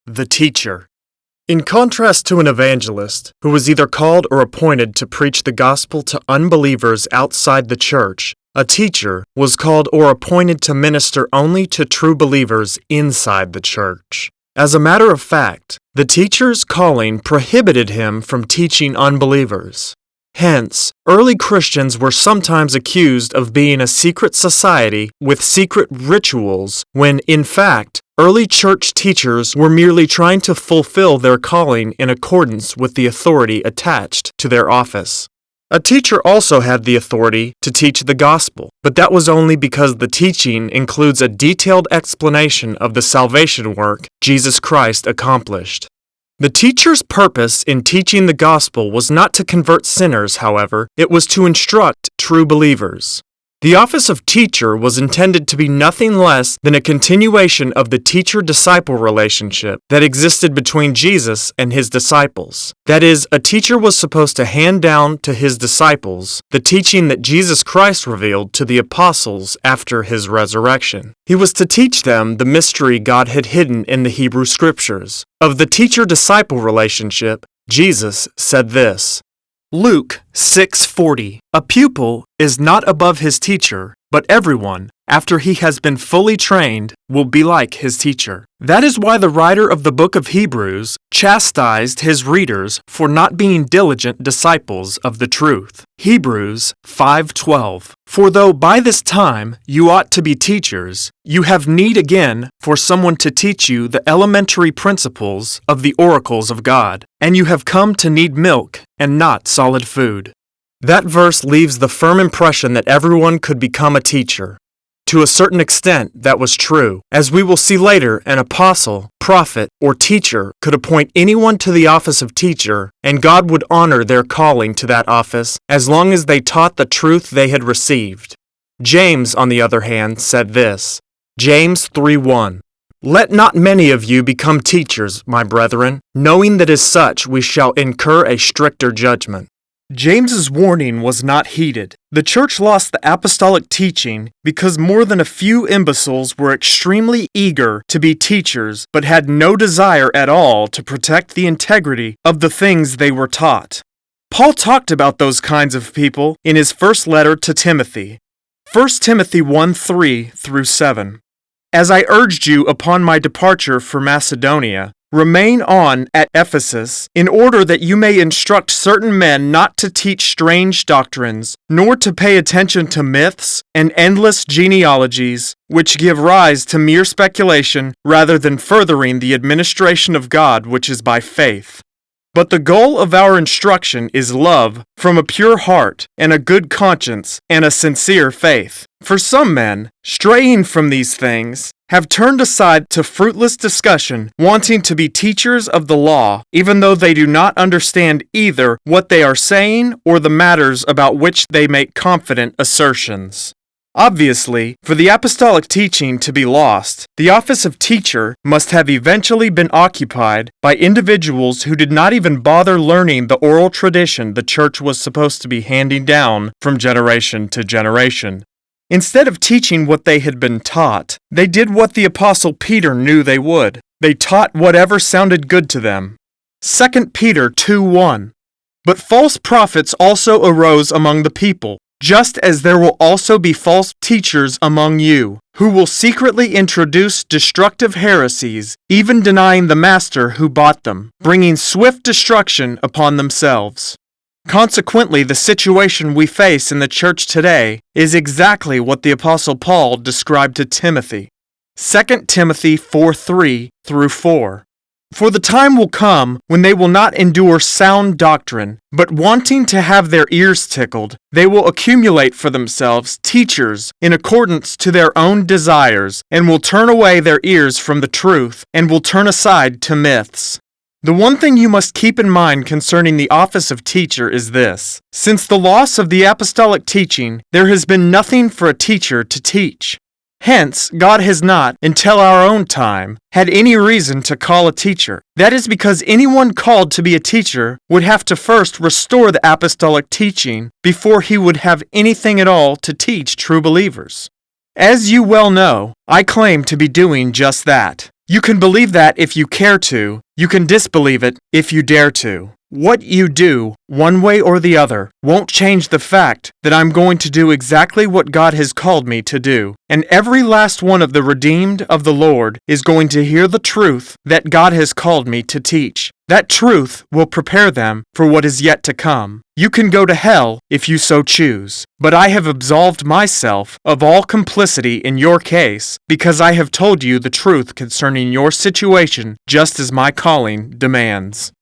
the teacher. In contrast to an evangelist, who was either called or appointed to preach the gospel to unbelievers outside the church, a teacher was called or appointed to minister only to true believers inside the church. As a matter of fact, the teacher's calling prohibited him from teaching unbelievers. Hence, early Christians were sometimes accused of being a secret society with secret rituals when, in fact, early church teachers were merely trying to fulfill their calling in accordance with the authority attached to their office. A teacher also had the authority to teach the gospel, but that was only because the teaching includes a detailed explanation of the salvation work Jesus Christ accomplished. The teacher's purpose in teaching the gospel was not to convert sinners, however, it was to instruct true believers. The office of teacher was intended to be nothing less than a continuation of the teacher-disciple relationship that existed between Jesus and his disciples. That is, a teacher was supposed to hand down to his disciples the teaching that Jesus Christ revealed to the apostles after his resurrection. He was to teach them the mystery God had hidden in the Hebrew Scriptures. Of the teacher-disciple relationship, Jesus said this, Luke 6:40, "A pupil is not above his teacher, but everyone, after he has been fully trained, will be like his teacher." That is why the writer of the book of Hebrews chastised his readers for not being diligent disciples of the truth. Hebrews 5:12, "For though by this time you ought to be teachers, you have need again for someone to teach you the elementary principles of the oracles of God, and you have come to need milk and not solid food." That verse leaves the firm impression that everyone could become a teacher. To a certain extent, that was true. As we will see later, an apostle, prophet, or teacher could appoint anyone to the office of teacher, and God would honor their calling to that office as long as they taught the truth they had received. James, on the other hand, said this, James 3:1, "Let not many of you become teachers, my brethren, knowing that as such we shall incur a stricter judgment." James's warning was not heeded. The church lost the apostolic teaching because more than a few imbeciles were extremely eager to be teachers but had no desire at all to protect the integrity of the things they were taught. Paul talked about those kinds of people in his first letter to Timothy, 1 Timothy 1:3-7. "As I urged you upon my departure for Macedonia, remain on at Ephesus, in order that you may instruct certain men not to teach strange doctrines, nor to pay attention to myths and endless genealogies, which give rise to mere speculation rather than furthering the administration of God which is by faith. But the goal of our instruction is love from a pure heart and a good conscience and a sincere faith. For some men, straying from these things, have turned aside to fruitless discussion, wanting to be teachers of the law, even though they do not understand either what they are saying or the matters about which they make confident assertions. Obviously, for the apostolic teaching to be lost, the office of teacher must have eventually been occupied by individuals who did not even bother learning the oral tradition the church was supposed to be handing down from generation to generation. Instead of teaching what they had been taught, they did what the Apostle Peter knew they would. They taught whatever sounded good to them. 2 Peter 2:1. "But false prophets also arose among the people, just as there will also be false teachers among you, who will secretly introduce destructive heresies, even denying the master who bought them, bringing swift destruction upon themselves." Consequently, the situation we face in the church today is exactly what the Apostle Paul described to Timothy. 2 Timothy 4:3-4. "For the time will come when they will not endure sound doctrine, but wanting to have their ears tickled, they will accumulate for themselves teachers in accordance to their own desires, and will turn away their ears from the truth, and will turn aside to myths." The one thing you must keep in mind concerning the office of teacher is this. Since the loss of the apostolic teaching, there has been nothing for a teacher to teach. Hence, God has not, until our own time, had any reason to call a teacher. That is because anyone called to be a teacher would have to first restore the apostolic teaching before he would have anything at all to teach true believers. As you well know, I claim to be doing just that. You can believe that if you care to. You can disbelieve it if you dare to. What you do, one way or the other, won't change the fact that I'm going to do exactly what God has called me to do. And every last one of the redeemed of the Lord is going to hear the truth that God has called me to teach. That truth will prepare them for what is yet to come. You can go to hell if you so choose, but I have absolved myself of all complicity in your case because I have told you the truth concerning your situation just as my calling demands.